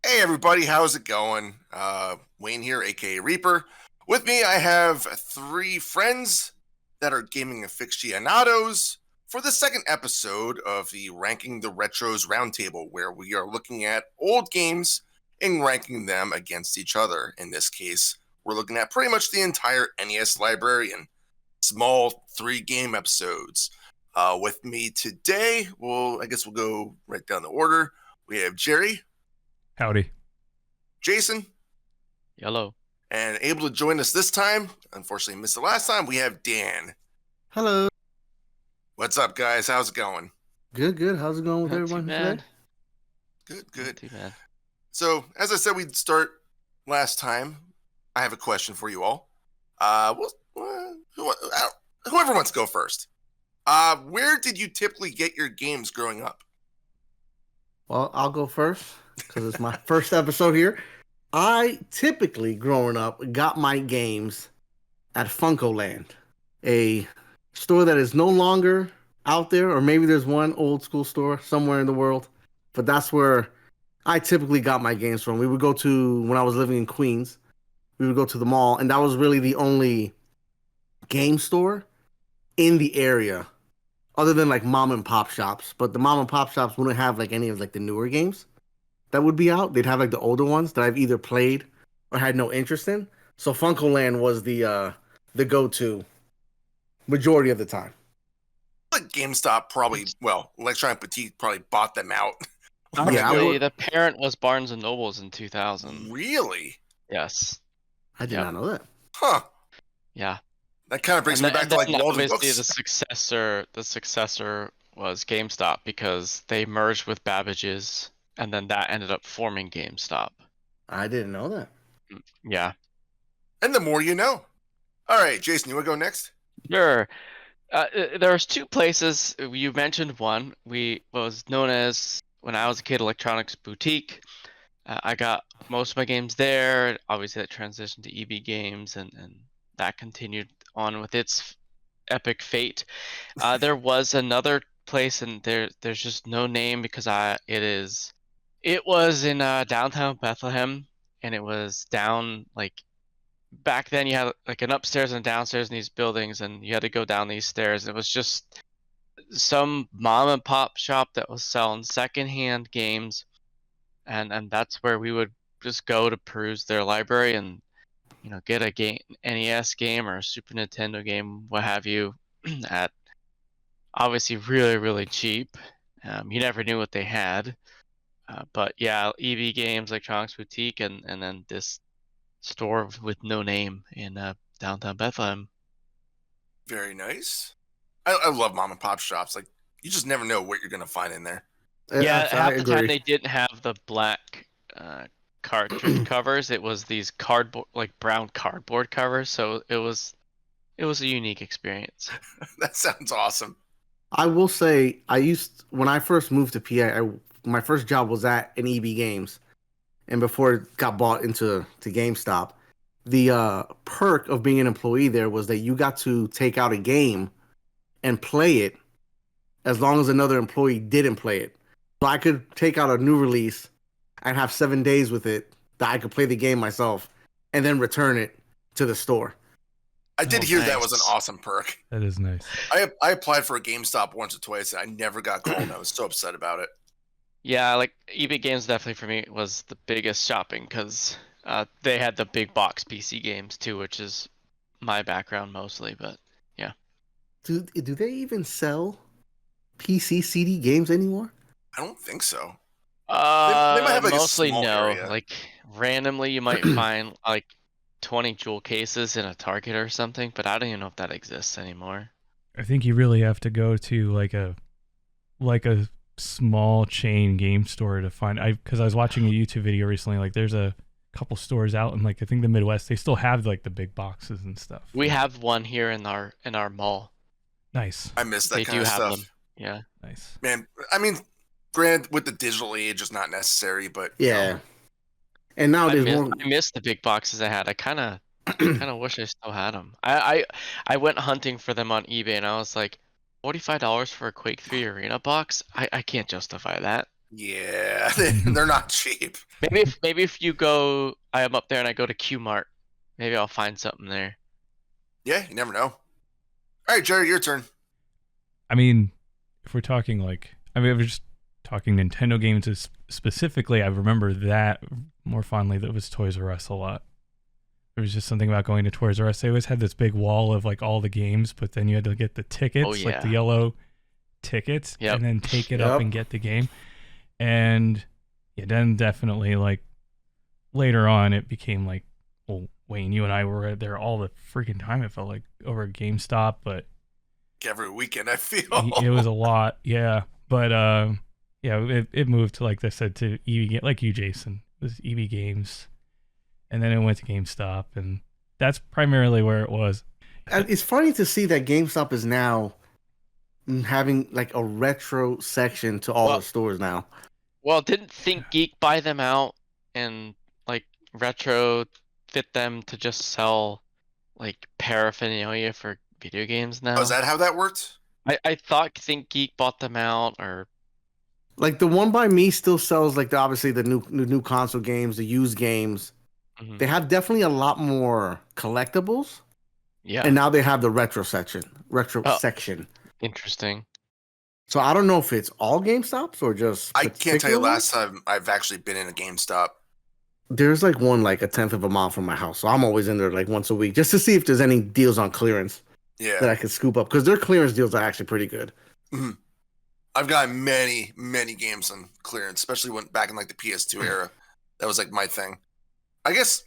Hey everybody, how's it going? Wayne here, aka Reaper. With me, I have three friends that are gaming aficionados for the second episode of the Ranking the Retros Roundtable, where we are looking at old games and ranking them against each other. In this case, we're looking at pretty much the entire NES library in small 3-game episodes. With me today, I guess we'll go right down the order. We have Jerry. Howdy. Jason. Hello. And able to join us this time, unfortunately missed the last time, we have Dan. Hello. What's up, guys? How's it going? Good. How's it going with Not everyone too today? bad. Good. Not too bad. So, as I said, we'd start last time. I have a question for you all. Whoever wants to go first. Where did you typically get your games growing up? Well, I'll go first because it's my first episode here. I typically, growing up, got my games at Funkoland, a store that is no longer out there, or maybe there's one old school store somewhere in the world, but that's where I typically got my games from. We would go to, when I was living in Queens, we would go to the mall, and that was really the only game store in the area, other than like mom and pop shops. But the mom and pop shops wouldn't have like any of like the newer games that would be out. They'd have like the older ones that I've either played or had no interest in. So Funkoland was the go-to majority of the time. Like GameStop probably, Electronic Boutique probably bought them out. Honestly, the parent was Barnes and Nobles in 2000. Really? Yes. I did not know that. Huh. Yeah. That kind of brings me back to like Walden obviously Books. the successor was GameStop because they merged with Babbage's, and then that ended up forming GameStop. I didn't know that. Yeah. And the more you know. All right, Jason, you want to go next? Sure. There's two places. You mentioned one. Was known as, when I was a kid, Electronics Boutique. I got most of my games there. Obviously, that transitioned to EB Games, and that continued on with its epic fate. There was another place, and there's just no name because it was in downtown Bethlehem, and it was down like. Back then, you had like an upstairs and downstairs in these buildings, and you had to go down these stairs. It was just some mom and pop shop that was selling secondhand games, and that's where we would just go to peruse their library and get a game, NES game or a Super Nintendo game, what have you, at obviously really, really cheap. You never knew what they had, but yeah, EB Games, Electronics Boutique, and then this store with no name in downtown Bethlehem. Very nice. I love mom and pop shops. Like, you just never know what you're gonna find in there. Yeah, half the time they didn't have the black cartridge covers. It was these cardboard, like brown cardboard covers. So it was a unique experience. That sounds awesome. I will say, when I first moved to PA, my first job was at an EB Games. And before it got bought into GameStop, the perk of being an employee there was that you got to take out a game and play it as long as another employee didn't play it. So I could take out a new release and have 7 days with it that I could play the game myself and then return it to the store. I did hear that was an awesome perk. That is nice. I applied for a GameStop once or twice, and I never got called. I was so upset about it. Yeah, like EB Games definitely for me was the biggest shopping because they had the big box PC games too, which is my background mostly. But yeah, do they even sell PC CD games anymore? I don't think so. They might have like mostly a small no. area. Like randomly, you might find like 20 jewel cases in a Target or something, but I don't even know if that exists anymore. I think you really have to go to like a small chain game store to find. Because I was watching a YouTube video recently. Like, there's a couple stores out in like I think the Midwest. They still have like the big boxes and stuff. We have one here in our mall. Nice. I miss that They kind do of have stuff. them. Yeah. Nice. Man, I mean, granted, with the digital age, it's not necessary, but Yeah. And nowadays, I miss the big boxes I had. I kind of wish I still had them. I went hunting for them on eBay, and I was like, $45 for a Quake 3 Arena box? I can't justify that. Yeah, they're not cheap. Maybe if you go, I am up there and I go to Q Mart. Maybe I'll find something there. Yeah, you never know. All right, Jerry, your turn. I mean, if we're talking if we're just talking Nintendo games specifically, I remember that more fondly. That was Toys R Us a lot. There was just something about going to Toys R Us. They always had this big wall of like all the games, but then you had to get the tickets, like the yellow tickets, and then take it up and get the game. And yeah, then definitely like later on, it became like, well, Wayne, you and I were there all the freaking time. It felt like over at GameStop, but every weekend I feel it was a lot, yeah. But yeah, it moved to, like I said, to EB, like you, Jason. It was EB Games, and then it went to GameStop, and that's primarily where it was. It's funny to see that GameStop is now having like a retro section to all the stores now. Well, didn't Think Geek buy them out and like retro fit them to just sell like paraphernalia for video games now? Oh, is that how that worked? I thought Think Geek bought them out, or like the one by me still sells like obviously the new console games, the used games. Mhm. They have definitely a lot more collectibles. Yeah. And now they have the retro section. Interesting. So I don't know if it's all GameStops or just. I can't tell you last time I've actually been in a GameStop. There's like one like a 10th of a mile from my house, so I'm always in there like once a week just to see if there's any deals on clearance. Yeah. That I could scoop up because their clearance deals are actually pretty good. Mm-hmm. I've got many games on clearance, especially when back in like the PS2 era. That was like my thing. I guess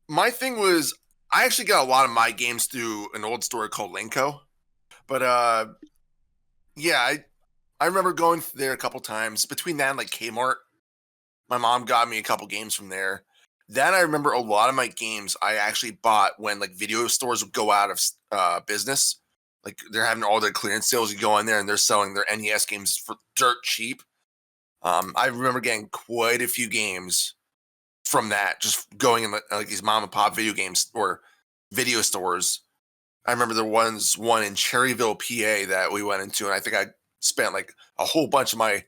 my thing was I actually got a lot of my games through an old store called Linko. But yeah, I remember going there a couple times. Between that and like Kmart, my mom got me a couple games from there. Then I remember a lot of my games I actually bought when like video stores would go out of business. Like they're having all their clearance sales. You go in there and they're selling their NES games for dirt cheap. I remember getting quite a few games from that, just going in like these mom and pop video games or video stores. I remember there was one in Cherryville, PA that we went into, and I think I spent like a whole bunch of my, I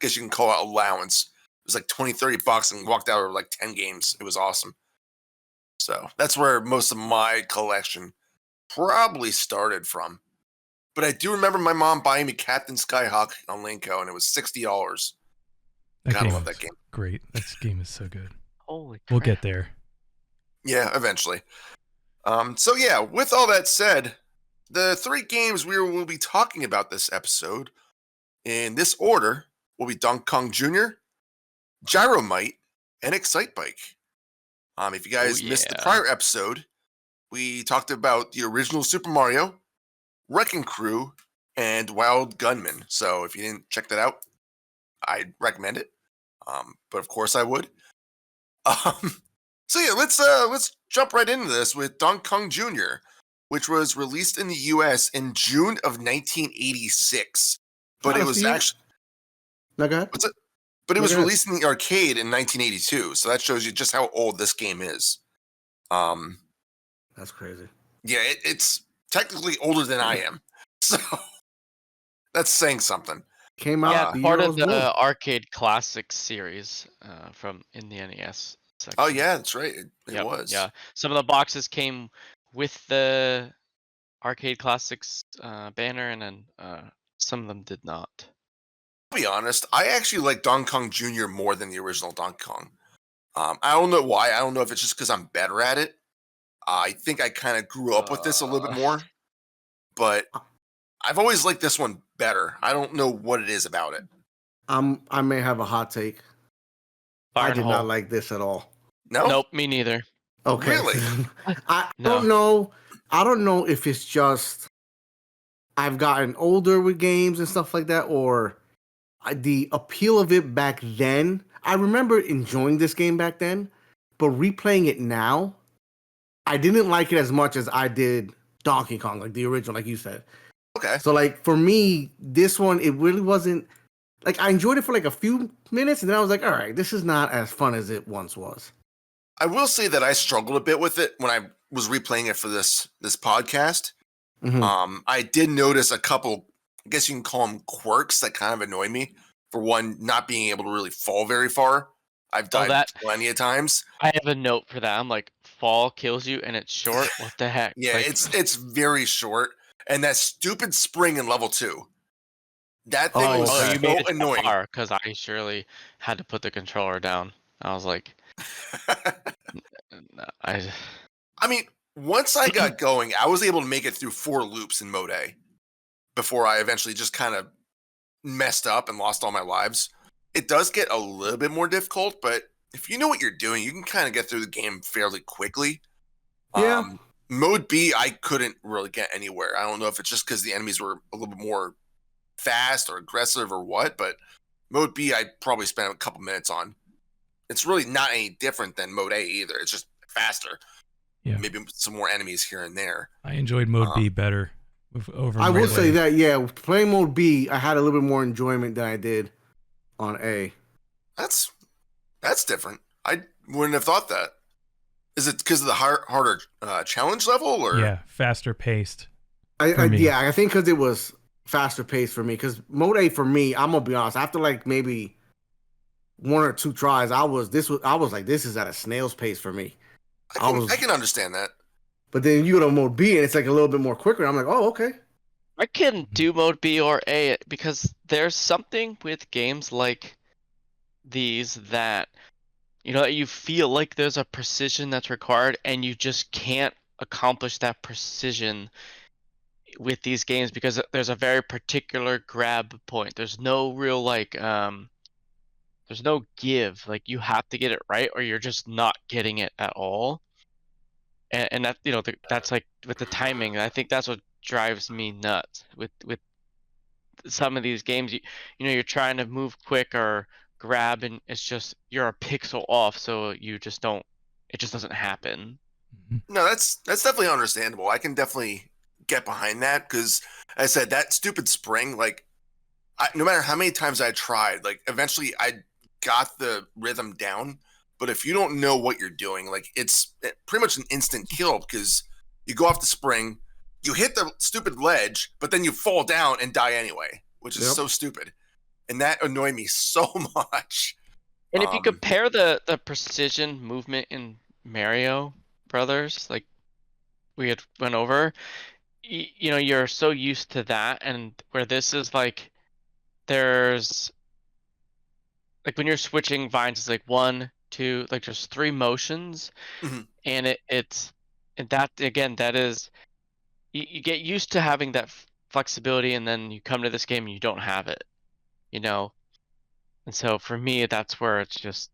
guess you can call it allowance. It was like $20-$30 and walked out with like 10 games. It was awesome. So that's where most of my collection probably started from. But I do remember my mom buying me Captain Skyhawk on Linko, and it was $60. Gotta love that game. Great. That game is so good. Holy crap. We'll get there. Yeah, eventually. So yeah, with all that said, the three games we will be talking about this episode in this order will be Donkey Kong Jr., Gyromite, and Excitebike. If you guys missed the prior episode, we talked about the original Super Mario, Wrecking Crew, and Wild Gunman. So if you didn't check that out, I'd recommend it. But of course I would. So yeah, let's jump right into this with Donkey Kong Jr., which was released in the U.S. in June of 1986. But it was actually... No, go ahead. What's it? But it was released in the arcade in 1982, so that shows you just how old this game is. That's crazy. Yeah, it's technically older than I am, so that's saying something. Came out part of the Arcade Classics series from in the NES section. Oh yeah, that's right. It was. Yeah, some of the boxes came with the Arcade Classics banner, and then some of them did not. I'll be honest, I actually like Donkey Kong Jr. more than the original Donkey Kong. I don't know why. I don't know if it's just because I'm better at it. I think I kind of grew up with this a little bit more, but I've always liked this one better. I don't know what it is about it. I may have a hot take. I did not like this at all. No? Nope, me neither. Okay. Really? I don't know. I don't know if it's just I've gotten older with games and stuff like that, or the appeal of it back then. I remember enjoying this game back then, but replaying it now, I didn't like it as much as I did Donkey Kong, like the original, like you said. Okay. So like for me, this one, it really wasn't like I enjoyed it for like a few minutes, and then I was like, all right, this is not as fun as it once was. I will say that I struggled a bit with it when I was replaying it for this podcast. Mm-hmm. I did notice a couple, I guess you can call them quirks that kind of annoy me. for one, not being able to really fall very far. I've died that- plenty of times. I have a note for that. I'm like, fall kills you and it's short. What the heck? Yeah, Like, it's very short. And that stupid spring in level 2. That thing Oh, was oh, okay. you made so it annoying. far because I surely had to put the controller down. I was like, no, I mean, once I got going, I was able to make it through 4 loops in Mode A before I eventually just kind of messed up and lost all my lives. It does get a little bit more difficult, but if you know what you're doing, you can kind of get through the game fairly quickly. Yeah. Mode B, I couldn't really get anywhere. I don't know if it's just because the enemies were a little bit more fast or aggressive or what, but Mode B, I probably spent a couple minutes on. It's really not any different than Mode A either. It's just faster. Yeah. Maybe some more enemies here and there. I enjoyed Mode B better over I Mode will say A. that, yeah, playing Mode B, I had a little bit more enjoyment than I did on A. That's different. I wouldn't have thought that. Is it because of the harder challenge level, or Yeah, faster paced. I For me. yeah, I think because it was faster paced for me. Because Mode A for me, I'm gonna be honest, after like maybe 1 or 2 tries, I was like, this is at a snail's pace for me. I can understand that. But then you go to Mode B and it's like a little bit more quicker. I'm like, oh, okay. I can do Mode B or A because there's something with games like these that, you know, you feel like there's a precision that's required and you just can't accomplish that precision with these games because there's a very particular grab point. There's no real there's no give. Like you have to get it right or you're just not getting it at all. And that, you know, that's like with the timing. I think that's what drives me nuts with some of these games. You know, you're trying to move quick or grab and it's just you're a pixel off, so you just don't, it just doesn't happen. No, that's definitely understandable. I can definitely get behind that because, as I said, that stupid spring, like, no matter how many times I tried, like, eventually I got the rhythm down. But if you don't know what you're doing, like, it's pretty much an instant kill because you go off the spring, you hit the stupid ledge, but then you fall down and die anyway, which is so stupid. And that annoyed me so much. And if you compare the precision movement in Mario Brothers, like we had went over, you know, you're so used to that, and where this is like, there's like when you're switching vines, it's like 1, 2, like there's 3 motions, and it's and that again, that is you get used to having that flexibility, and then you come to this game and you don't have it, you know. And so for me, that's where it's just,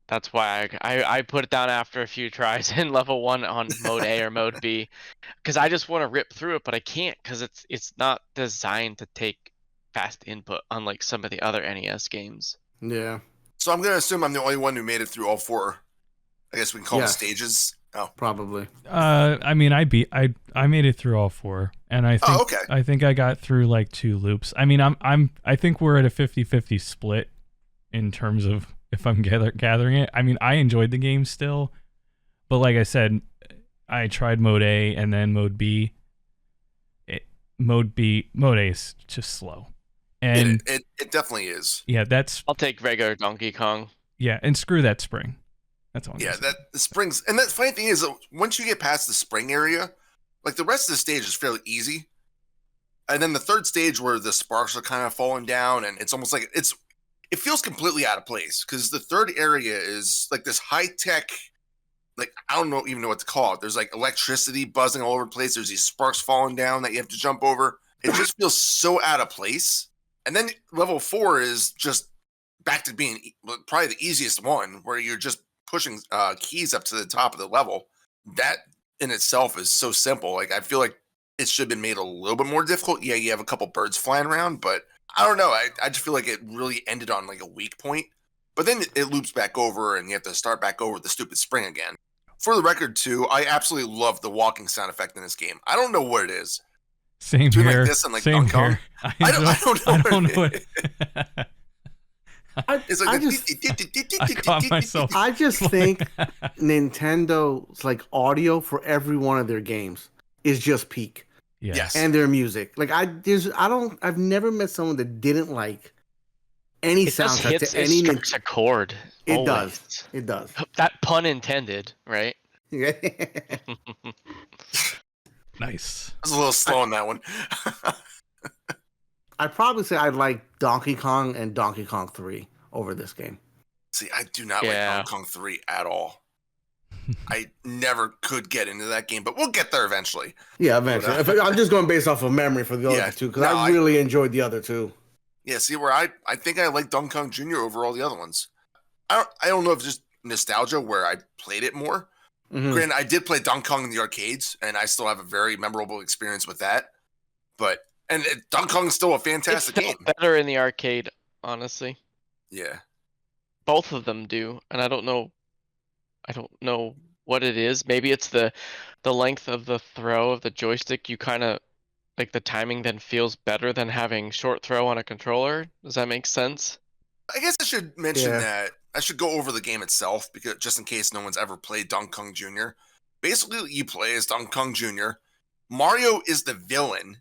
that's why I put it down after a few tries in level 1 on Mode A or Mode B, because I just want to rip through it, but I can't because it's not designed to take fast input, unlike some of the other NES games. Yeah. So I'm going to assume I'm the only one who made it through all 4, I guess we can call them stages. Oh, probably. I mean, I made it through all 4, and I think okay. I think I got through like 2 loops. I mean, I think we're at a 50-50 split in terms of if I'm gathering it. I mean, I enjoyed the game still, but like I said, I tried Mode A and then Mode B. Mode A is just slow, and it definitely is. Yeah, that's. I'll take regular Donkey Kong. Yeah, and screw that spring. That's all. Yeah, that the springs, and that funny thing is, once you get past the spring area, like the rest of the stage is fairly easy, and then the third stage where the sparks are kind of falling down, and it's almost like it feels completely out of place because the third area is like this high tech, like I don't even know what to call it. There's like electricity buzzing all over the place. There's these sparks falling down that you have to jump over. It just feels so out of place. And then level 4 is just back to being probably the easiest one, where you're just pushing keys up to the top of the level. That in itself is so simple. Like, I feel like it should have been made a little bit more difficult. Yeah, you have a couple birds flying around, but I don't know. I just feel like it really ended on like a weak point. But then it loops back over and you have to start back over with the stupid spring again. For the record, too, I absolutely love the walking sound effect in this game. I don't know what it is. Same Between here. like this and like Same Donkey Kong. here. I don't know what it is. It's like I caught myself. I just think Nintendo's like audio for every one of their games is just peak. Yes. And their music. Like I've never met someone that didn't like any It just soundtrack hits, to it any. strikes a chord. It Always. does. It does. That pun intended, right? Yeah. Nice. I was a little slow on that one. I'd probably say I like Donkey Kong and Donkey Kong 3 over this game. See, I do not like Yeah. Donkey Kong 3 at all. I never could get into that game, but we'll get there eventually. Yeah, eventually. I'm just going based off of memory for the other two because I really enjoyed the other two. Yeah, see where I think I like Donkey Kong Jr. over all the other ones. I don't know if it's just nostalgia where I played it more. Mhm. Granted, I did play Donkey Kong in the arcades, and I still have a very memorable experience with that. But Donkey Kong is still a fantastic It felt game. better in the arcade, honestly. Yeah. Both of them do, and I don't know what it is. Maybe it's the length of the throw of the joystick. You kind of like the timing then feels better than having short throw on a controller. Does that make sense? I guess I should mention that I should go over the game itself because just in case no one's ever played Donkey Kong Jr. Basically, what you play is Donkey Kong Jr. Mario is the villain,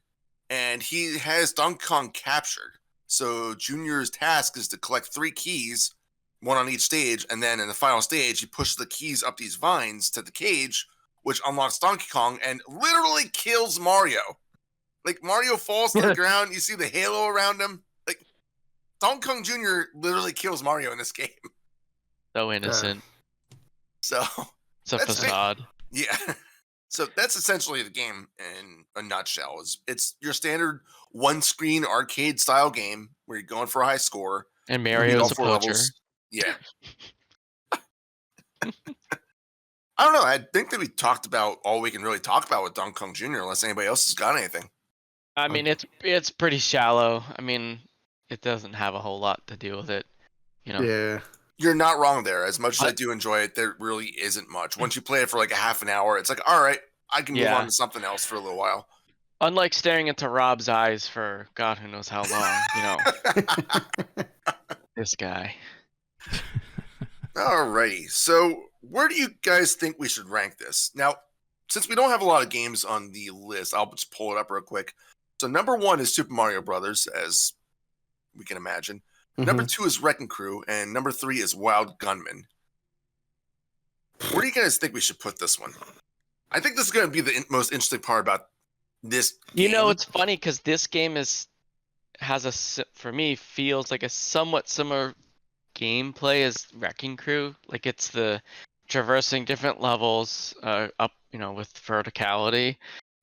and he has Donkey Kong captured. So Junior's task is to collect 3 keys, one on each stage, and then in the final stage, he pushes the keys up these vines to the cage, which unlocks Donkey Kong and literally kills Mario. Like, Mario falls to the ground, you see the halo around him. Like, Donkey Kong Jr. literally kills Mario in this game. So innocent. So It's a facade. Yeah. So that's essentially the game in a nutshell. It's your standard one-screen arcade-style game where you're going for a high score. And Mario's a poacher. Yeah. I don't know. I think that we talked about all we can really talk about with Donkey Kong Jr. unless anybody else has got anything. I mean, it's pretty shallow. I mean, it doesn't have a whole lot to do with it. You know. Yeah. You're not wrong there. As much as I do enjoy it, there really isn't much. Once you play it for like a half an hour, it's like, all right, I can move on to something else for a little while. Unlike staring into Rob's eyes for God who knows how long, you know. This guy. Alrighty. So where do you guys think we should rank this? Now, since we don't have a lot of games on the list, I'll just pull it up real quick. So number 1 is Super Mario Brothers, as we can imagine. Mm-hmm. Number 2 is Wrecking Crew, and number 3 is Wild Gunman. Where do you guys think we should put this one? I think this is going to be the most interesting part about this game. You know, it's funny because this game for me, feels like a somewhat similar gameplay as Wrecking Crew. Like it's the traversing different levels up, you know, with verticality.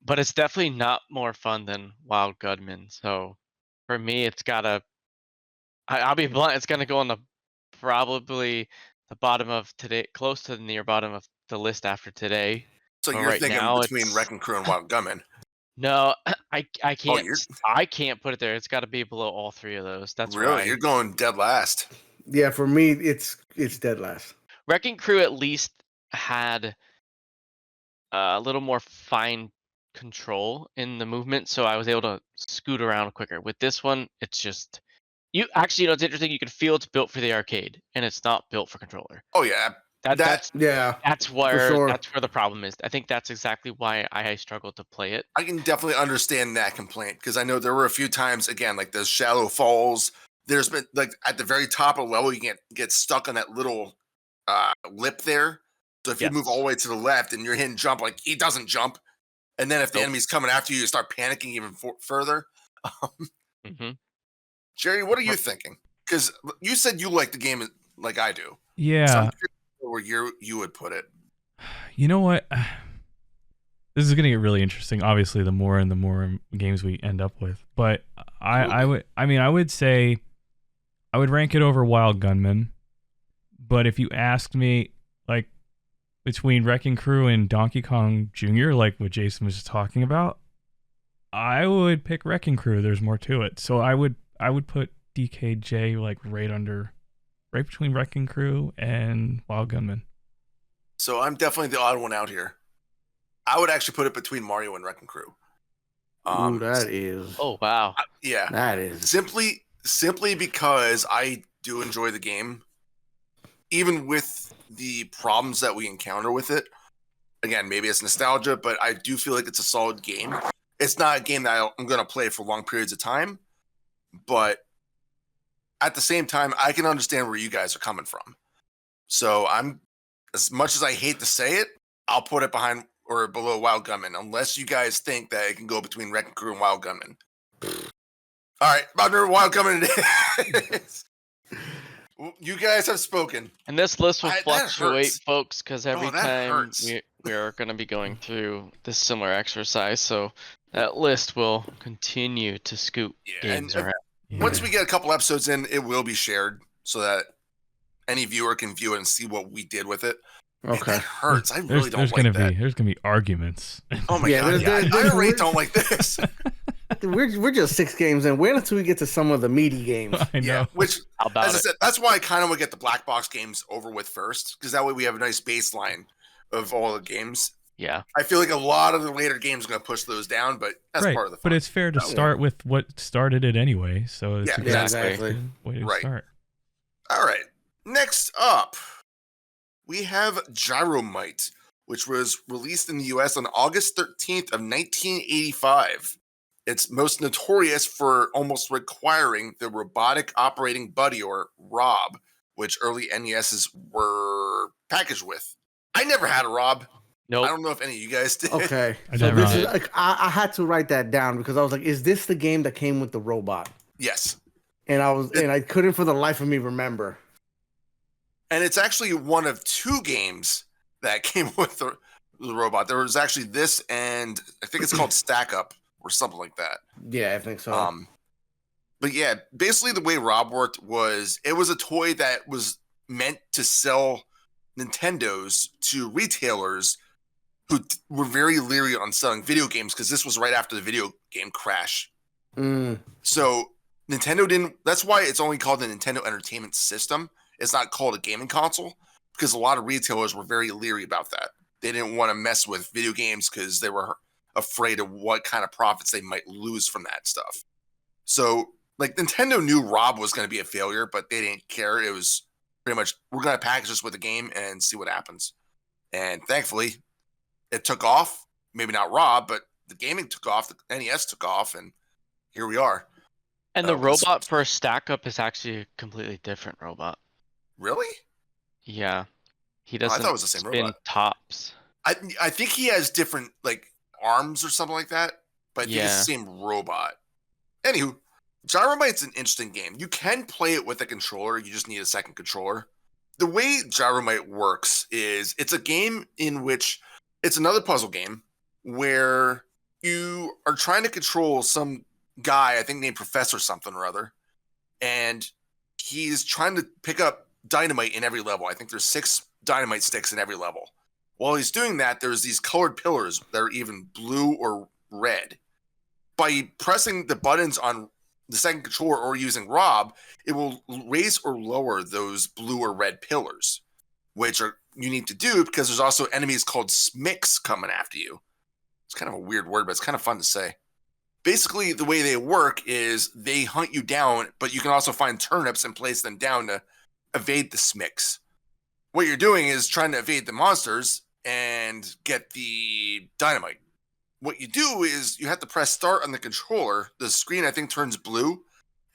But it's definitely not more fun than Wild Gunman. So for me, it's gotta. I'll be blunt. It's gonna go on probably the bottom of today, close to the near bottom of the list after today. So but you're right thinking now, between Wrecking Crew and Wild Gunman? No, I can't. you're- I can't put it there. It's got to be below all 3 of those. That's really why. you're going dead last. Yeah, for me, it's dead last. Wrecking Crew at least had a little more fine control in the movement, so I was able to scoot around quicker. With this one, it's just you know, it's interesting. You can feel it's built for the arcade, and it's not built for controller. Oh yeah, That's where sure. that's where the problem is. I think that's exactly why I struggled to play it. I can definitely understand that complaint because I know there were a few times, again, like those shallow falls. There's been like at the very top of the level, you get stuck on that little lip there. So if you move all the way to the left and you're hitting jump, like he doesn't jump, and then if the enemy's coming after you, you start panicking even further. Mm-hmm. Jerry, what are you thinking? Because you said you like the game like I do. Yeah. So I'm curious where you would put it. You know what? This is gonna get really interesting. Obviously, the more and the more games we end up with, but I would say I would rank it over Wild Gunman. But if you asked me, like between Wrecking Crew and Donkey Kong Jr., like what Jason was just talking about, I would pick Wrecking Crew. There's more to it, so I would put DKJ like right between Wrecking Crew and Wild Gunman. So I'm definitely the odd one out here. I would actually put it between Mario and Wrecking Crew. Ooh, that is. Oh wow. Yeah. That is simply because I do enjoy the game, even with the problems that we encounter with it. Again, maybe it's nostalgia, but I do feel like it's a solid game. It's not a game that I'm going to play for long periods of time, but at the same time, I can understand where you guys are coming from. So I'm, as much as I hate to say it, I'll put it behind or below Wild Gunman, unless you guys think that it can go between Wrecking Crew and Wild Gunman. All right, about Wild Gunman it is. You guys have spoken. And this list will That fluctuate, hurts. folks, because every that time hurts. we are going to be going through this similar exercise, so that list will continue to scoop games around. Once we get a couple episodes in, it will be shared so that any viewer can view it and see what we did with it. Okay. Man, that hurts. I really don't like that. There's gonna be arguments. Oh my god! I already don't like this. We're just 6 games in. Wait until we get to some of the meaty games. I know. Yeah, which, How about as I said, that's why I kind of would get the black box games over with first, because that way we have a nice baseline of all the games. Yeah. I feel like a lot of the later games are going to push those down, but that's right. part of the fun. But it's fair to start with what started it anyway. So it's Yeah, exactly. a good way to Right. start. All right. Next up, we have Gyromite, which was released in the US on August 13th of 1985. It's most notorious for almost requiring the robotic operating buddy, or ROB, which early NESs were packaged with. I never had a ROB. Nope. I don't know if any of you guys did. Okay. I So never this had is it. like I had to write that down because I was like, is this the game that came with the robot? Yes. And I couldn't for the life of me remember. And it's actually one of 2 games that came with the robot. There was actually this, and I think it's called Stack Up or something like that. Yeah, I think so. But yeah, basically the way Rob worked was it was a toy that was meant to sell Nintendos to retailers who were very leery on selling video games, because this was right after the video game crash. So Nintendo didn't. That's why it's only called the Nintendo Entertainment System. It's not called a gaming console, because a lot of retailers were very leery about that. They didn't want to mess with video games because they were afraid of what kind of profits they might lose from that stuff. So, like, Nintendo knew Rob was going to be a failure, but they didn't care. It was pretty much, we're going to package this with a game and see what happens. And thankfully, it took off. Maybe not Rob, but the gaming took off. The NES took off, and here we are. And the robot for Stack Up is actually a completely different robot. Really? Yeah. He doesn't I thought it was the same spin robot. tops. I think he has different, like, arms or something like that, but I think it's the same robot. Anywho, Gyromite's an interesting game. You can play it with a controller. You just need a second controller. The way Gyromite works is it's a game in which it's another puzzle game where you are trying to control some guy, I think named Professor something or other, and he's trying to pick up dynamite in every level. I think there's 6 dynamite sticks in every level. While he's doing that, there's these colored pillars that are even blue or red. By pressing the buttons on the second controller or using Rob, it will raise or lower those blue or red pillars, which are you need to do because there's also enemies called Smicks coming after you. It's kind of a weird word, but it's kind of fun to say. Basically, the way they work is they hunt you down, but you can also find turnips and place them down to evade the Smicks. What you're doing is trying to evade the monsters and get the dynamite. What you do is you have to press start on the controller. The screen, I think, turns blue,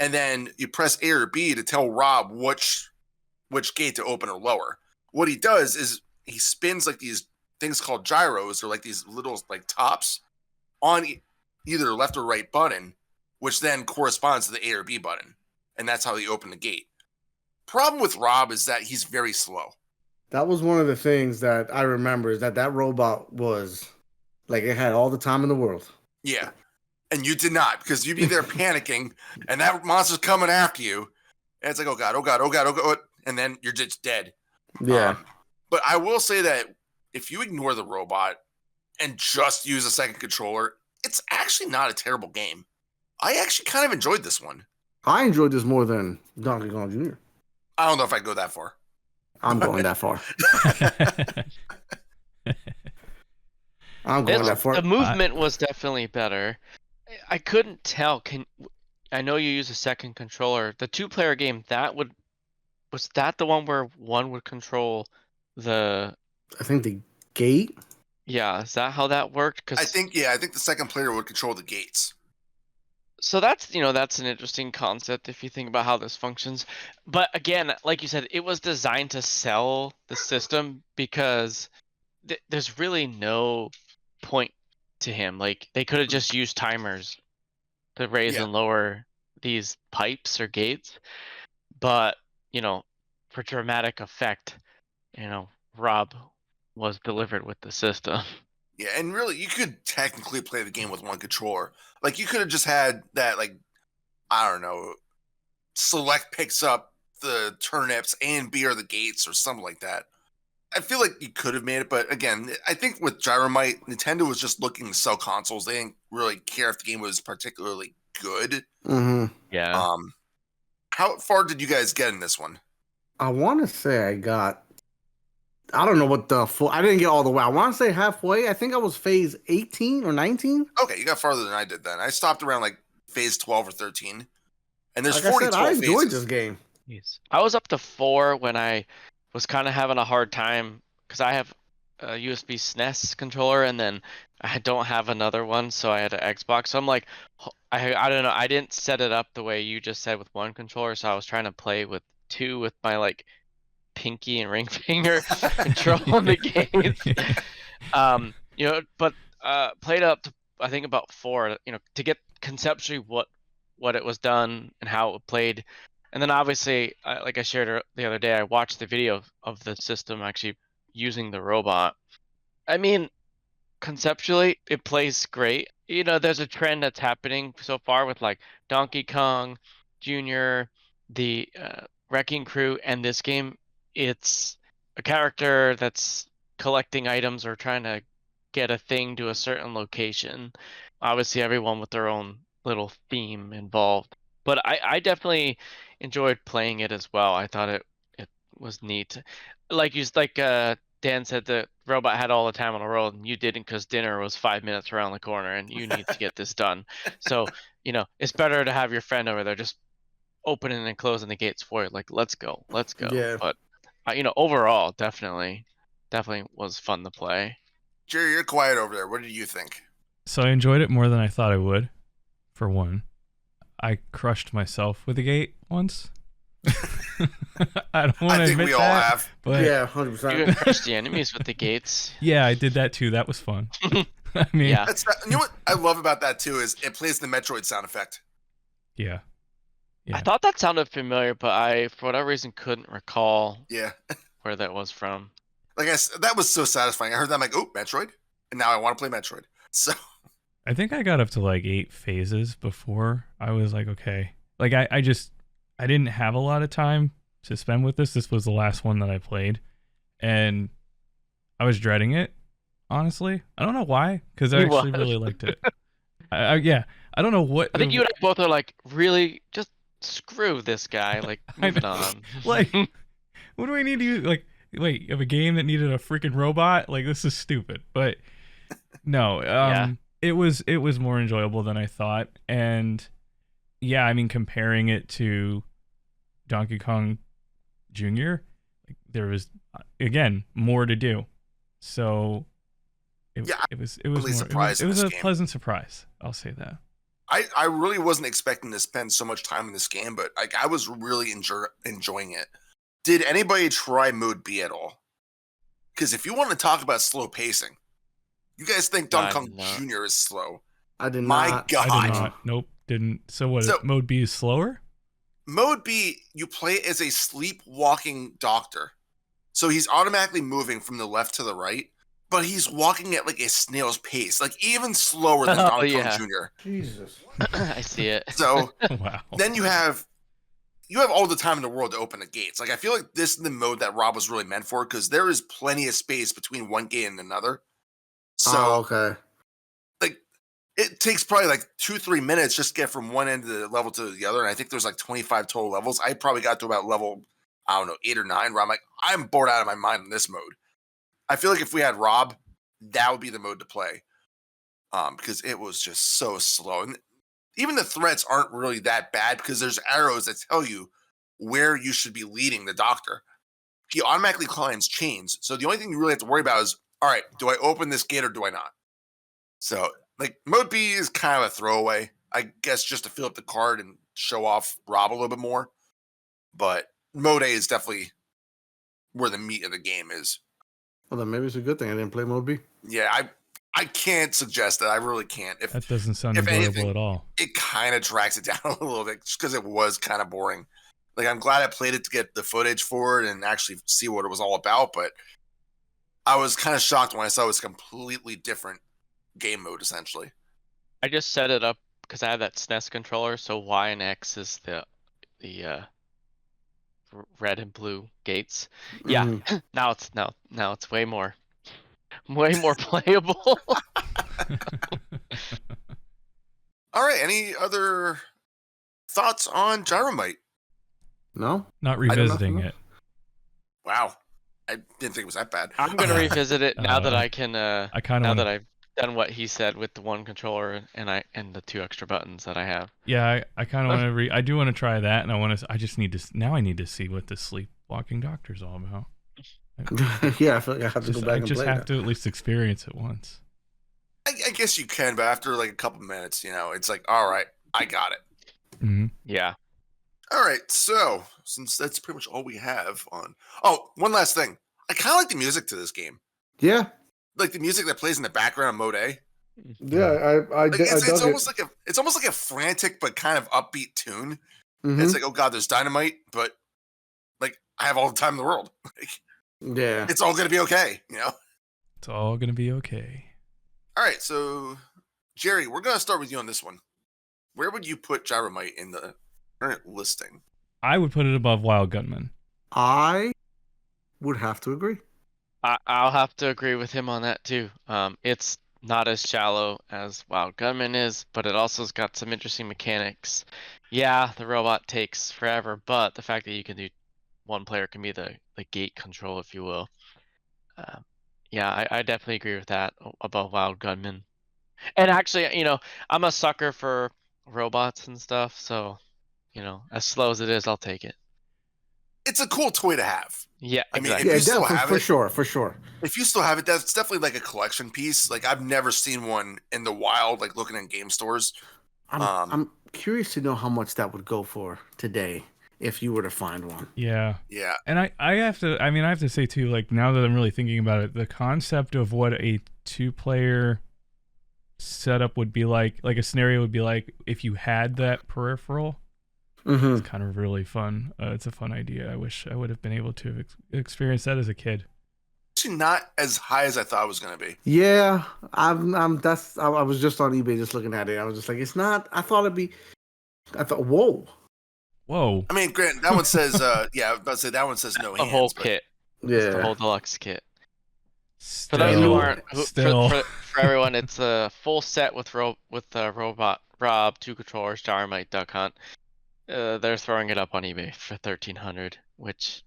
and then you press A or B to tell Rob which gate to open or lower. What he does is he spins like these things called gyros, or like these little like tops on either left or right button, which then corresponds to the A or B button, and that's how you open the gate. Problem with Rob is that he's very slow. That was one of the things that I remember, is that robot was like, it had all the time in the world. Yeah. And you did not, because you'd be there panicking, and that monster's coming after you. And it's like, oh God, oh God, oh God, oh God. And then you're just dead. Yeah. But I will say that if you ignore the robot and just use a second controller, it's actually not a terrible game. I actually kind of enjoyed this one. I enjoyed this more than Donkey Kong Jr. I don't know if I'd go that far. I'm going that far. I'm going that far. The movement was definitely better. I couldn't tell. I know you use a second controller. The 2-player game, was that the one where one would control the? I think the gate. Yeah, is that how that worked? I think the second player would control the gates. So that's that's an interesting concept if you think about how this functions. But again, like you said, it was designed to sell the system because there's really no point to him. Like they could have just used timers to raise Yeah. and lower these pipes or gates, but for dramatic effect, Rob was delivered with the system. Yeah, and really, you could technically play the game with one controller. Like, you could have just had that, like, I don't know, select picks up the turnips, A and B are the gates, or something like that. I feel like you could have made it, but again, I think with Gyromite, Nintendo was just looking to sell consoles. They didn't really care if the game was particularly good. Mm-hmm. Yeah. How far did you guys get in this one? I want to say I don't know what the full. I didn't get all the way. I want to say halfway. I think I was phase 18 or 19. Okay, you got farther than I did then. I stopped around like phase 12 or 13. And there's Like 40 I said, I total enjoyed phases. this game. Yes. I was up to 4 when I was kind of having a hard time because I have a USB SNES controller and then I don't have another one, so I had an Xbox. So I'm like, I don't know. I didn't set it up the way you just said with one controller, so I was trying to play with 2 with my like pinky and ring finger controlling the games. But played up to I think about 4, to get conceptually what it was done and how it played. And then obviously, like I shared the other day, I watched the video of the system actually using the robot. I mean, conceptually, it plays great. There's a trend that's happening so far with like Donkey Kong Jr., the Wrecking Crew, and this game. It's a character that's collecting items or trying to get a thing to a certain location. Obviously, everyone with their own little theme involved. But I definitely enjoyed playing it as well. I thought it was neat. Like Dan said, the robot had all the time in the world, and you didn't because dinner was 5 minutes around the corner, and you need to get this done. So it's better to have your friend over there just opening and closing the gates for you. Like, let's go. Yeah. But overall, definitely was fun to play. Jerry, you're quiet over there. What did you think? So I enjoyed it more than I thought I would. For one, I crushed myself with the gate once. I don't want to I think admit we all that, have. but Yeah, You 100%. can crush the enemies with the gates. yeah, I did that too. That was fun. I mean, Yeah. You know what I love about that too is it plays the Metroid sound effect. yeah. I thought that sounded familiar, but I, for whatever reason, couldn't recall Yeah. where that was from. Like that was so satisfying. I heard that, I'm like, oh, Metroid. And now I want to play Metroid. So I think I got up to like 8 phases before I was like, okay. Like I didn't have a lot of time to spend with this. This was the last one that I played, and I was dreading it. Honestly, I don't know why, because I You actually was. really liked it. I don't know what. I think you and I both are like, really, just screw this guy. Like, I move it know. on. Like, what do I need to use? Like, wait, of a game that needed a freaking robot? Like, this is stupid. But no, Yeah. it was more enjoyable than I thought, and yeah, I mean, comparing it to Donkey Kong Jr., like, there was again more to do, so it was really more, surprised it in was this a game. pleasant surprise. I'll say that. I really wasn't expecting to spend so much time in this game, but like I was really enjoying it. Did anybody try Mode B at all? Because if you want to talk about slow pacing, you guys think No, I Donkey did Kong not. Jr. is slow. I did My not. God. I did not. Nope, didn't. So what? So- Mode B is slower? Mode B, you play as a sleepwalking doctor. So he's automatically moving from the left to the right, but he's walking at like a snail's pace, like even slower than Oh, Donkey Kong yeah. Jr. Jesus. I see it. So Wow. then you have all the time in the world to open the gates. Like I feel like this is the mode that Rob was really meant for because there is plenty of space between one gate and another. So Oh, okay. like it takes probably like 2-3 minutes just to get from one end of the level to the other. And I think there's like 25 total levels. I probably got to about level, I don't know, 8 or 9 where I'm like, I'm bored out of my mind in this mode. I feel like if we had Rob, that would be the mode to play. Because it was just so slow. And even the threats aren't really that bad because there's arrows that tell you where you should be leading the doctor. He automatically climbs chains. So the only thing you really have to worry about is, all right, do I open this gate or do I not? So like mode B is kind of a throwaway. I guess just to fill up the card and show off Rob a little bit more. But Mode A is definitely where the meat of the game is. Well, then maybe it's a good thing I didn't play Mode B. Yeah, I can't suggest that. I really can't. That doesn't sound if enjoyable anything, at all. It kind of drags it down a little bit just because it was kind of boring. Like, I'm glad I played it to get the footage for it and actually see what it was all about, but I was kind of shocked when I saw it was a completely different game mode, essentially. I just set it up because I have that SNES controller, so Y and X is the red and blue gates. Yeah, Mhm. now it's way more playable. All right, any other thoughts on Gyromite? No? Not I don't know. revisiting it. Wow, I didn't think it was that bad. I'm gonna revisit it now that I can. I kind of Now that I've done what he said with the one controller and the 2 extra buttons that I have. Yeah, I kind of want to I do want to try that, and I just need to now I need to see what the sleepwalking doctor's all about. Yeah, I feel like I have to go back and just play have that. to at least experience it once. I guess you can, but after like a couple minutes, it's like, all right, I got it. Mm-hmm. Yeah. All right, so since that's pretty much all we have on. Oh, one last thing. I kind of like the music to this game. Yeah. Like the music that plays in the background of Mode A. Yeah, Like, it's almost like a frantic but kind of upbeat tune. Mhm. It's like, oh god, there's dynamite, but like I have all the time in the world. Like, Yeah. it's all gonna be okay, It's all gonna be okay. All right, so Jerry, we're gonna start with you on this one. Where would you put Gyromite in the current listing? I would put it above Wild Gunman. I would have to agree. I'll have to agree with him on that too. It's not as shallow as Wild Gunman is, but it also's got some interesting mechanics. Yeah, the robot takes forever, but the fact that you can do one player can be the gate control, if you will. Yeah, I definitely agree with that above Wild Gunman. And actually, I'm a sucker for robots and stuff, so as slow as it is, I'll take it. It's a cool toy to have. Yeah, I mean, exactly. if you still definitely, have for it, sure, for sure. If you still have it, that's definitely like a collection piece. Like I've never seen one in the wild, like looking in game stores. I'm curious to know how much that would go for today if you were to find one. Yeah. Yeah. And I have to say too, like now that I'm really thinking about it, the concept of what a 2-player setup would be like a scenario would be like if you had that peripheral. Mm-hmm. It's kind of really fun. It's a fun idea. I wish I would have been able to have experienced that as a kid. Actually, not as high as I thought it was going to be. Yeah, I was just on eBay just looking at it. I was just like, it's not. I thought, whoa. I mean, Grant, that one says, yeah, I was about to say that one says no A hands. whole kit. Yeah. It's the whole deluxe kit. For Still, those who aren't, still. for everyone, it's a full set with robot Rob, 2 controllers, Gyromite, Duck Hunt. They're throwing it up on eBay for $1,300, which,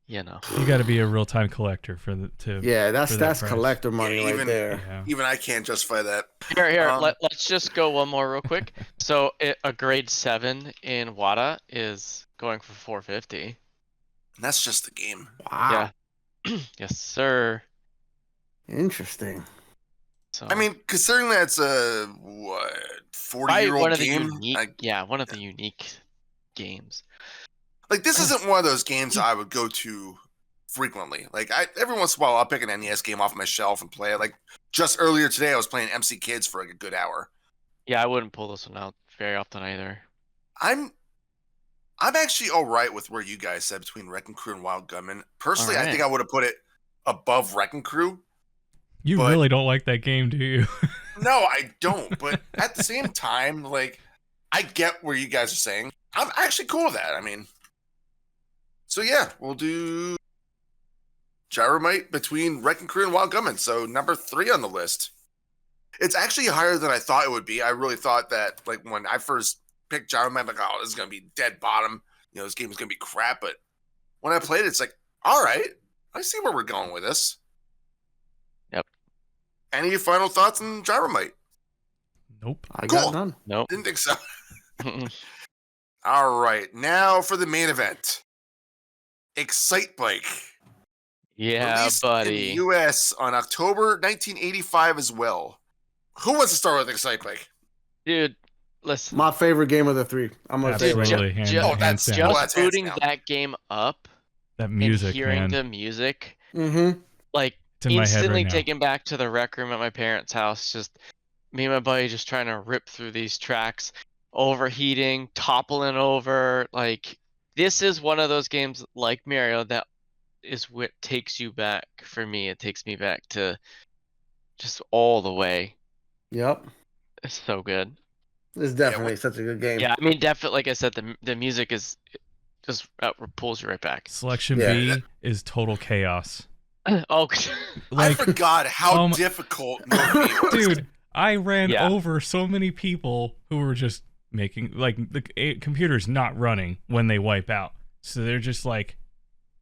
you got to be a real time collector for that's price. collector money right there. Yeah. Even I can't justify that. Here, let's just go one more real quick. So a grade 7 in WADA is going for $450. And that's just the game. Wow. Yeah. Yes, sir. Interesting. So, I mean, considering that's a 40-year-old game, one of the unique games. Like this isn't one of those games I would go to frequently. Like every once in a while, I'll pick an NES game off my shelf and play it. Like just earlier today, I was playing MC Kids for like a good hour. Yeah, I wouldn't pull this one out very often either. I'm actually all right with where you guys said between Wrecking Crew and Wild Gunman. Personally, I think I would have put it above Wrecking Crew. You really don't like that game, do you? No, I don't. But at the same time, like, I get where you guys are saying. I'm actually cool with that. I mean, so yeah, we'll do Gyromite between Wrecking Crew and Wild Gunman. So number 3 on the list. It's actually higher than I thought it would be. I really thought that, like, when I first picked Gyromite, I'm like, oh, this is going to be dead bottom. This game is going to be crap. But when I played it, it's like, all right, I see where we're going with this. Yep. Any final thoughts on Gyromite? Nope. I got none. Nope. Didn't think so. All right, now for the main event. Excitebike. Yeah, Released buddy. in the US on October 1985 as well. Who wants to start with Excitebike? Dude, Listen, My favorite game of the 3. I'm gonna say it right now. Absolutely, ju- hands that's- down. well, just that's hands booting down. that game up That music, and hearing man. the music, Mm-hmm. like It's in my head instantly right now. taken back to the rec room at my parents' house. Just me and my buddy just trying to rip through these tracks, overheating, toppling over. Like this is one of those games like Mario that is what takes you back. For me, it takes me back to just all the way. Yep. It's so good. It's definitely such a good game. Yeah, I mean, definitely. Like I said, the music is just pulls you right back. Selection Yeah. B is total chaos. Oh, I Like, forgot how um, difficult Mode B was. dude, I ran Yeah. over so many people who were just making like the computer's not running when they wipe out, so they're just like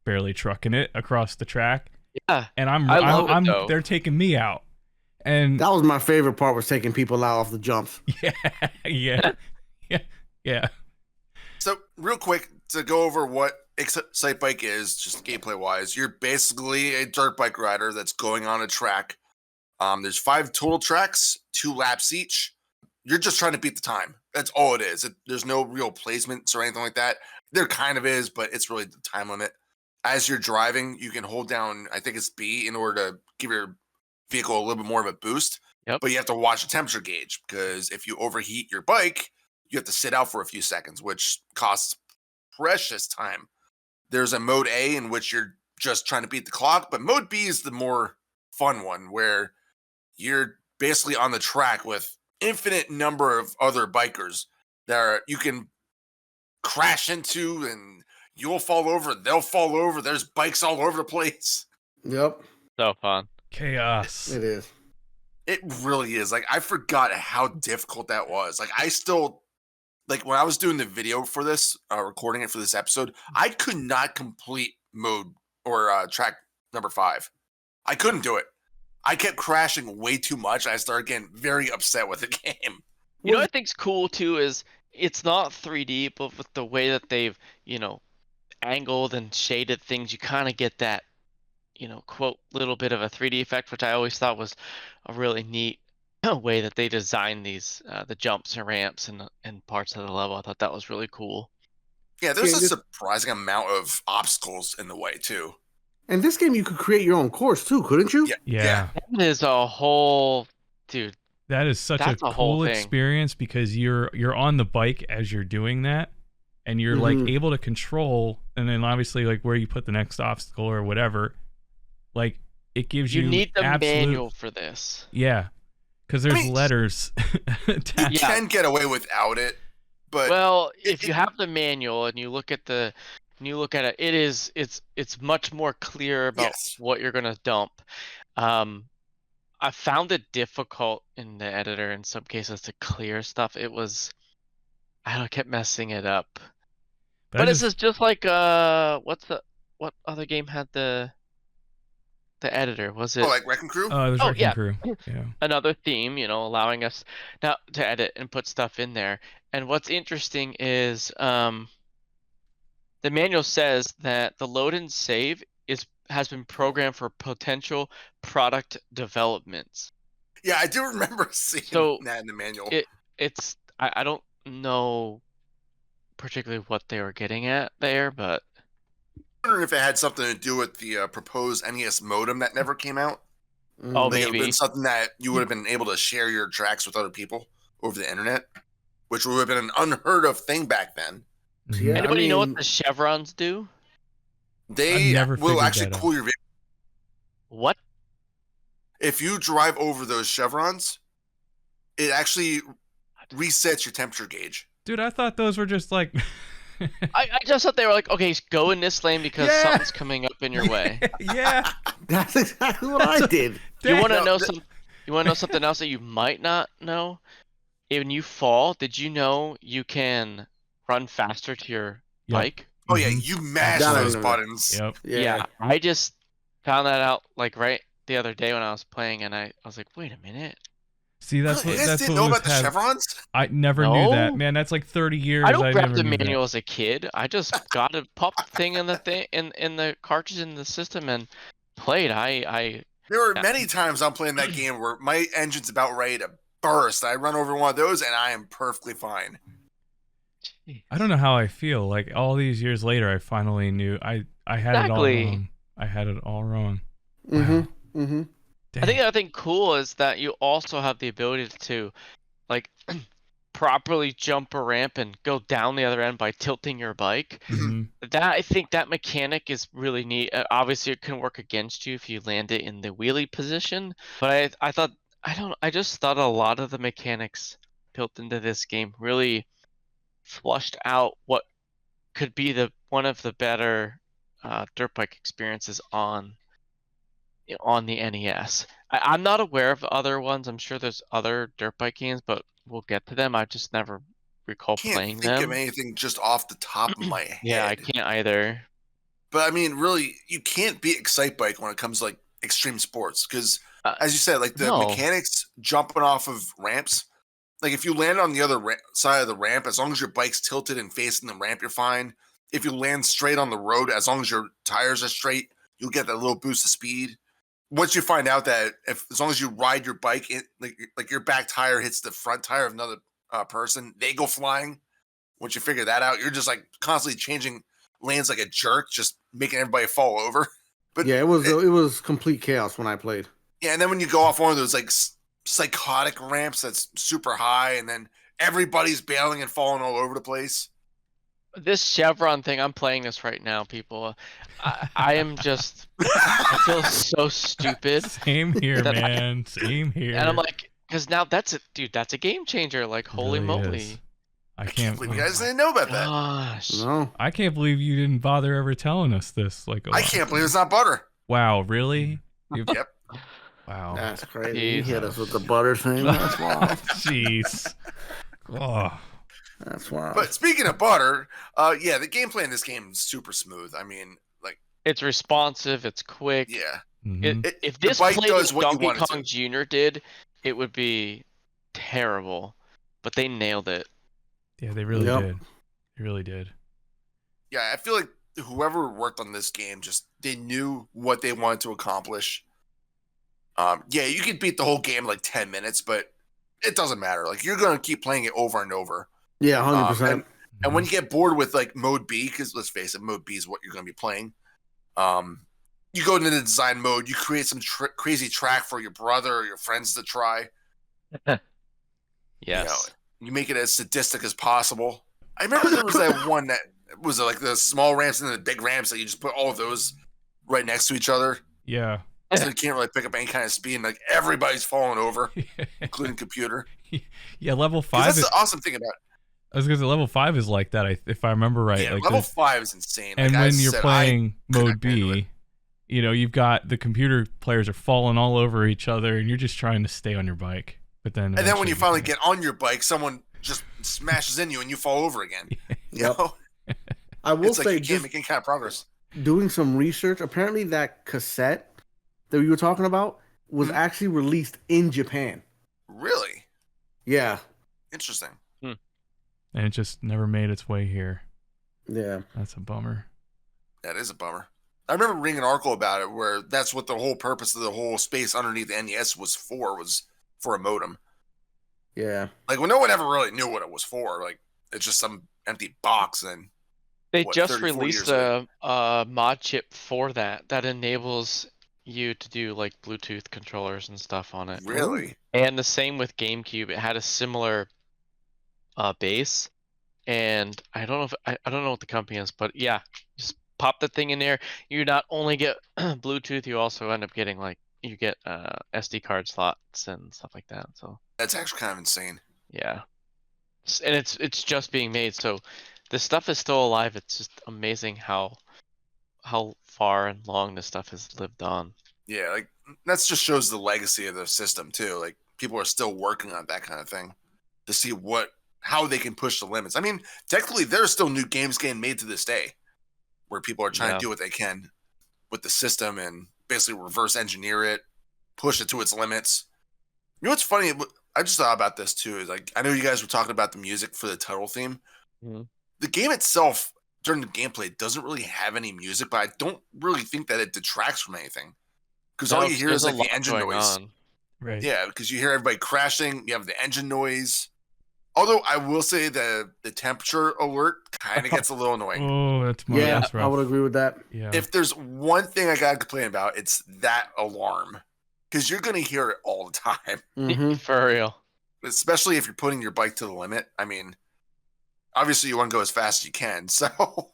barely trucking it across the track, yeah. and I love it, though. they're taking me out, and That was my favorite part, was taking people out off the jumps. yeah. So, real quick, to go over what Excitebike is, just gameplay-wise, you're basically a dirt bike rider that's going on a track. There's 5 total tracks, 2 laps each. You're just trying to beat the time. That's all it is. There's no real placements or anything like that. There kind of is, but it's really the time limit. As you're driving, you can hold down, I think it's B, in order to give your vehicle a little bit more of a boost. Yep. But you have to watch the temperature gauge, because if you overheat your bike, you have to sit out for a few seconds, which costs precious time. There's a mode A in which you're just trying to beat the clock, but mode B is the more fun one, where you're basically on the track with infinite number of other bikers that you can crash into, and you'll fall over, they'll fall over. There's bikes all over the place. Yep. So fun. Chaos. It is. It really is. Like, I forgot how difficult that was. Like, I still, like, when I was doing the video for this, recording it for this episode, I could not complete mode or track number 5. I couldn't do it. I kept crashing way too much. I started getting very upset with the game. You know what I think's cool too is it's not 3D, but with the way that they've, angled and shaded things, you kind of get that, quote, little bit of a 3D effect, which I always thought was a really neat way that they designed these, the jumps and ramps and parts of the level. I thought that was really cool. Yeah, there's a surprising amount of obstacles in the way, too. And this game, you could create your own course too, couldn't you? Yeah. That is a whole, dude. That is such That's a a whole cool thing. experience, because you're on the bike as you're doing that, and you're like able to control, and then obviously like where you put the next obstacle or whatever, like it gives you need the absolute, manual for this. Yeah, because there's letters You attached. can get away without it, but Well, if you have the manual and you look at it, it's much more clear about Yes. what you're gonna dump. I found it difficult in the editor in some cases to clear stuff. I kept messing it up. But this is just like what other game had the editor? Was it like Wrecking Crew? there's Oh, Wrecking yeah. Crew. Yeah. another theme, allowing us now to edit and put stuff in there. And what's interesting is the manual says that the load and save has been programmed for potential product developments. Yeah, I do remember seeing So, that in the manual. I don't know particularly what they were getting at there, but I wonder if it had something to do with the proposed NES modem that never came out. oh, Like, it would have maybe. been something that you would have been able to share your tracks with other people over the internet, which would have been an unheard of thing back then. Mhm. Yeah. Anybody know what mean- the chevrons do? They never will figured actually that out. cool your vehicle. What? If you drive over those chevrons, it actually resets your temperature gauge. Dude, I thought those were just like. I just thought they were like, okay, go in this lane because Yeah. something's coming up in your way. Yeah. That's exactly what I did. You want to No, know th- some? You want to know something else that you might not know? When you fall, did you know you can run faster to your Yep. bike? Oh yeah, Mhm. you mash That I those know. buttons. Yep. Yeah. I just found that out like right the other day when I was playing, and I was like, wait a minute. See, that's Really? what You guys that's didn't what know was about the have. chevrons? I never knew that, No. man. That's like 30 years. I don't grab never the knew that. manual as a kid. I just got a pop thing in the thing in the cartridge in the system and played. I There were Yeah. many times I'm playing that game where my engine's about ready to burst. I run over one of those, and I am perfectly fine. I don't know how I feel. Like all these years later, I finally knew I had it all Exactly. wrong. I had it all wrong. Mm-hmm. Mm-hmm. I think the other thing cool is that you also have the ability to like properly jump a ramp and go down the other end by tilting your bike. Mm-hmm. That I think that mechanic is really neat. Obviously, it can work against you if you land it in the wheelie position. But I just thought a lot of the mechanics built into this game really flushed out what could be one of the better dirt bike experiences on the NES. I'm not aware of other ones. I'm sure there's other dirt bike games, but we'll get to them. I just never recall Can't playing think of them. anything just off the top of my head. Yeah, I can't either. But I mean, really, you can't beat Excitebike when it comes to like extreme sports because, as you said, like the No. mechanics jumping off of ramps. Like if you land on the other side of the ramp, as long as your bike's tilted and facing the ramp, you're fine. If you land straight on the road, as long as your tires are straight, you'll get that little boost of speed. Once you find out that as long as you ride your bike, like your back tire hits the front tire of another person, they go flying. Once you figure that out, you're just like constantly changing lanes like a jerk, just making everybody fall over. But Yeah, it was complete chaos when I played. yeah, and then when you go off one of those like psychotic ramps that's super high, and then everybody's bailing and falling all over the place. This Chevron thing, I'm playing this right now, people. I am just, I feel so stupid. Same here, man. Same here. And I'm like, because now that's a game changer. Like, holy really moly. is. I I can't can't believe you guys didn't know about that. Gosh. No. I can't believe you didn't bother ever telling us this. Like, I can't believe it's not butter. Wow, really? Yep. Wow. That's crazy. You Jeez. hit us with the butter thing. That's wild. Jeez. Oh. That's wild. But speaking of butter, yeah, the gameplay in this game is super smooth. I mean, like, It's responsive. It's quick. yeah. Mhm. If the this bike played does as what you Donkey want it Kong to. Jr. did, it would be terrible. But they nailed it. Yeah, they really Yep. did. They really did. Yeah, I feel like whoever worked on this game they knew what they wanted to accomplish. Yeah, you could beat the whole game in like 10 minutes, but it doesn't matter. Like you're gonna keep playing it over and over. Yeah, 100%. And when you get bored with like mode B, because let's face it, mode B is what you're gonna be playing. You go into the design mode, you create some crazy track for your brother or your friends to try. Yes. You make it as sadistic as possible. I remember there was that one that was like the small ramps and the big ramps that you just put all of those right next to each other. Yeah. So you can't really pick up any kind of speed, and like everybody's falling over, including computer. Yeah, level 'Cause 5 that's is, the awesome thing about it. I was gonna say level 5 is like that, if I remember right. Yeah, like level there's- 5 is insane. And Like I when you're said, playing mode couldn't handle B, you've got the computer players are falling all over each other, and you're just trying to stay on your bike. But then, and then when eventually you finally can- get on your bike, someone just smashes in you, and you fall over again. You Yep. know? I will It's like say, you can't just make any kind of progress. doing some research, apparently that cassette that you were talking about was Mhm. actually released in Japan. Really Yeah. interesting. and it just never made its way here. Yeah. That's a bummer. That is a bummer. I remember reading an article about it where that's what the whole purpose of the whole space underneath the NES was for a modem. Yeah. Like, well, no one ever really knew what it was for. Like, it's just some empty box. And They what, just 30, 40 released years a mod chip for that enables you to do like Bluetooth controllers and stuff on it. really, And the same with GameCube. It had a similar base, and I don't know if I don't know what the company is, but yeah, just pop the thing in there. You not only get Bluetooth, you also end up getting you get SD card slots and stuff like that. So that's actually kind of insane. yeah, and it's just being made, so this stuff is still alive. It's just amazing how far and long this stuff has lived on. Yeah, like that just shows the legacy of the system too. Like people are still working on that kind of thing to see how they can push the limits. I mean, technically, there's still new games getting made to this day where people are trying Yeah. to do what they can with the system and basically reverse engineer it, push it to its limits. You know what's funny? I just thought about this too. Is like I know you guys were talking about the music for the title theme. Mhm. The game itself during the gameplay doesn't really have any music, but I don't really think that it detracts from anything because all No, you hear there's is a like the lot engine going noise. on. Right. Yeah, because you hear everybody crashing. You have the engine noise. Although I will say the temperature alert kind of gets a little annoying. Oh, that's more. Yeah, That's rough. I would agree with that. Yeah. If there's one thing I gotta complain about, it's that alarm, because you're gonna hear it all the time, Mhm. For real. especially if you're putting your bike to the limit. I mean, obviously you want to go as fast as you can. So,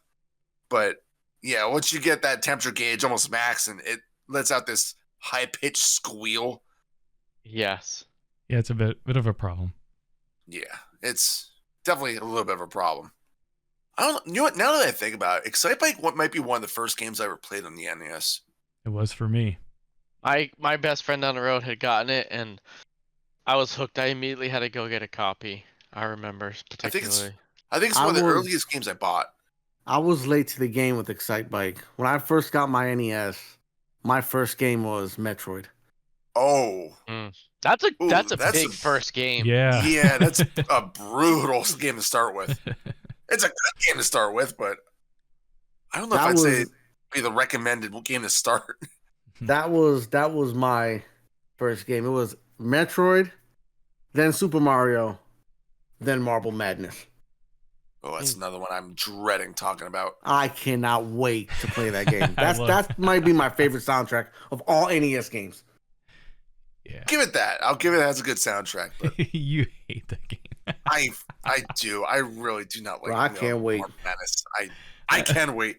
but yeah, once you get that temperature gauge almost max and it lets out this high pitched squeal, Yes. Yeah, it's a bit of a problem. yeah, it's definitely a little bit of a problem. I don't know. You know what? Now that I think about it, Excitebike might be one of the first games I ever played on the NES. It was for me. My best friend down the road had gotten it, and I was hooked. I immediately had to go get a copy. I remember particularly. I think it's one of the earliest games I bought. I was late to the game with Excitebike. When I first got my NES, my first game was Metroid. Oh, That's a Ooh, that's a that's big a- first game. Yeah. yeah, that's a brutal game to start with. It's a good game to start with, but I don't know if I'd say it'd be the recommended game to start. that was my first game. It was Metroid, then Super Mario, then Marble Madness. Oh, that's another one I'm dreading talking about. I cannot wait to play that game. I love- That might be my favorite soundtrack of all NES games. Yeah. Give it that. I'll give it as a good soundtrack, but You hate that game. I do. I really do not like. Bro, I can't wait. Marble Madness. I can wait.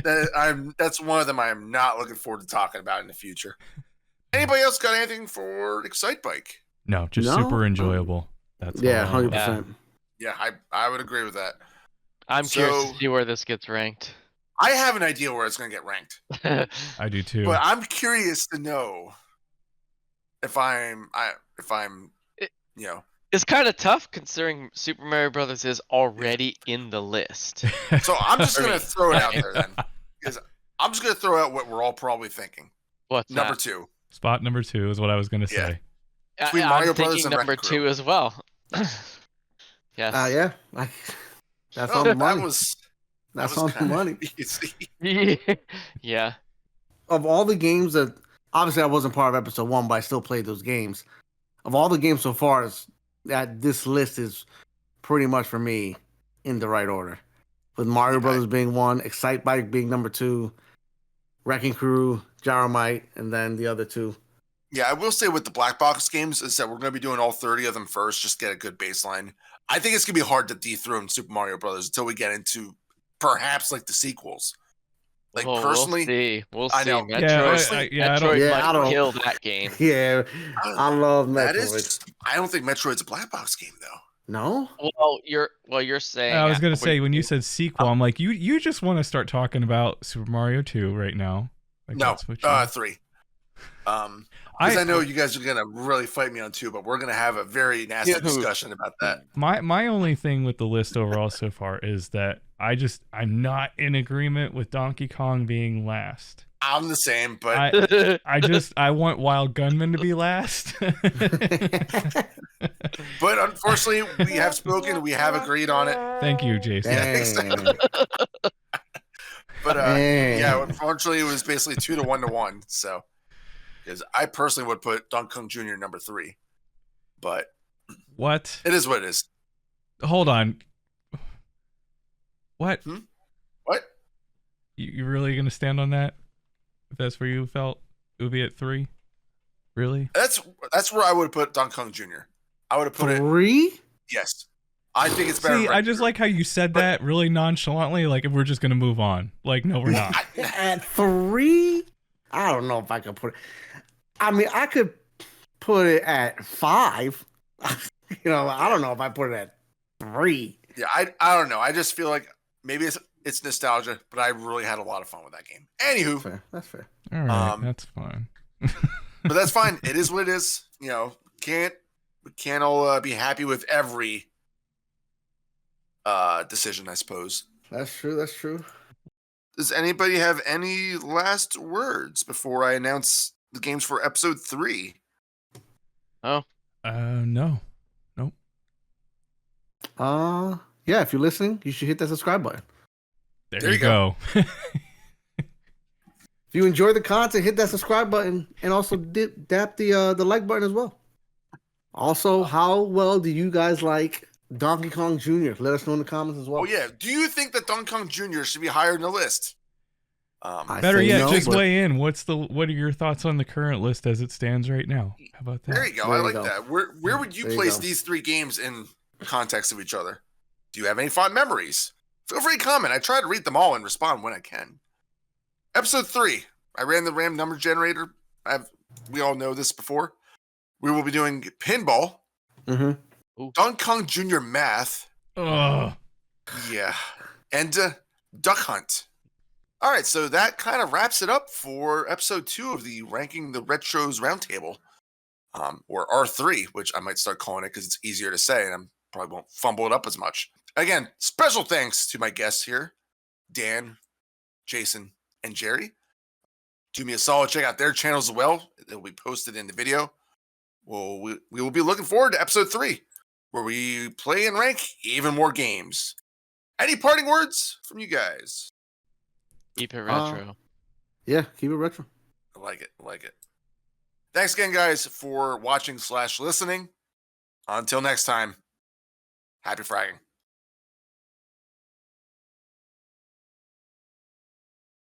That's one of them I am not looking forward to talking about in the future. Anybody else got anything for Excitebike? No, just No? super enjoyable. That's Yeah, all I know. 100%. Yeah, I would agree with that. I'm curious So- to see where this gets ranked. I have an idea where it's going to get ranked, I do too. but I'm curious to know if I'm you know. It's kind of tough considering Super Mario Brothers is already in the list. So I'm just going to throw it out there then, because I'm just going to throw out what we're all probably thinking. What's Number that? 2. Spot number 2 is what I was going to Yeah. say. Between I'm Mario thinking Brothers and number Wrecking 2 Crew. as well. Yes. Yeah. That's Oh, on the that money. was That's that was on the kinda money. easy. Yeah. Of all the games that, obviously I wasn't part of episode 1, but I still played those games. Of all the games so far, this list is pretty much for me in the right order. With Mario Brothers being 1, Excitebike being number 2, Wrecking Crew, Gyromite, and then the other 2. Yeah, I will say with the black box games is that we're going to be doing all 30 of them first, just get a good baseline. I think it's going to be hard to dethrone Super Mario Brothers until we get into perhaps like the sequels. Like Well, personally, we'll I see. know. Metroid, I don't- Metroid Yeah, might I don't- kill that game. Yeah, I love Metroid. that is. I don't think Metroid's a black box game though. No? You're saying. I was going to say, when you said sequel, I'm like, you just want to start talking about Super Mario 2 right now. Like, No, that's what you- 3. Because I know you guys are going to really fight me on 2, but we're going to have a very nasty discussion about that. My only thing with the list overall so far is that I'm not in agreement with Donkey Kong being last. I'm the same, but I want Wild Gunman to be last. but unfortunately, we have spoken. We have agreed on it. Thank you, Jason. Dang. But Dang. yeah, unfortunately, it was basically 2 to 1 to 1. So, because I personally would put Donkey Kong Jr. number 3, but What? it is what it is. Hold on. What? What? You really gonna stand on that? If that's where you felt it would be at 3? Really? That's where I would have put Donkey Kong Jr. I would have put it. 3? Yes, I think it's better. See, than I Wrecking just Crew. like how you said that really nonchalantly, like if we're just gonna move on. Like, no, we're not. At 3? I don't know if I could put it. I mean, I could put it at 5. I don't know if I put it at 3. Yeah, I don't know. I just feel like maybe it's nostalgia, but I really had a lot of fun with that game. Anywho, That's fair. All right, Um, that's fine. but that's fine. It is what it is. We can't all be happy with every decision, I suppose. That's true. Does anybody have any last words before I announce the games for episode 3? No. Nope. Yeah, if you're listening, you should hit that subscribe button. There There you you go. go. If you enjoy the content, hit that subscribe button and also dap the like button as well. Also, how well do you guys like Donkey Kong Jr.? Let us know in the comments as well. Oh yeah. Do you think that Donkey Kong Jr. should be higher in the list? Better say yet, no, just but- weigh in. What are your thoughts on the current list as it stands right now? How about that? There you go. There I you like go. that. Where would you There you place go. these three games in context of each other? Do you have any fond memories? Feel free to comment. I try to read them all and respond when I can. Episode 3. I ran the RAM number generator. We all know this before. We will be doing pinball, Mm-hmm. Donkey Kong Jr. Math, Ugh. yeah, and Duck Hunt. All right, so that kind of wraps it up for episode 2 of the Ranking the Retros Roundtable, or R3, which I might start calling it because it's easier to say and I probably won't fumble it up as much. Again, special thanks to my guests here, Dan, Jason, and Jerry. Do me a solid, check out their channels as well. They'll be posted in the video. Well, we will be looking forward to episode 3, where we play and rank even more games. Any parting words from you guys? Keep it retro. Yeah, keep it retro. I like it. Thanks again, guys, for watching / listening. Until next time, happy fragging.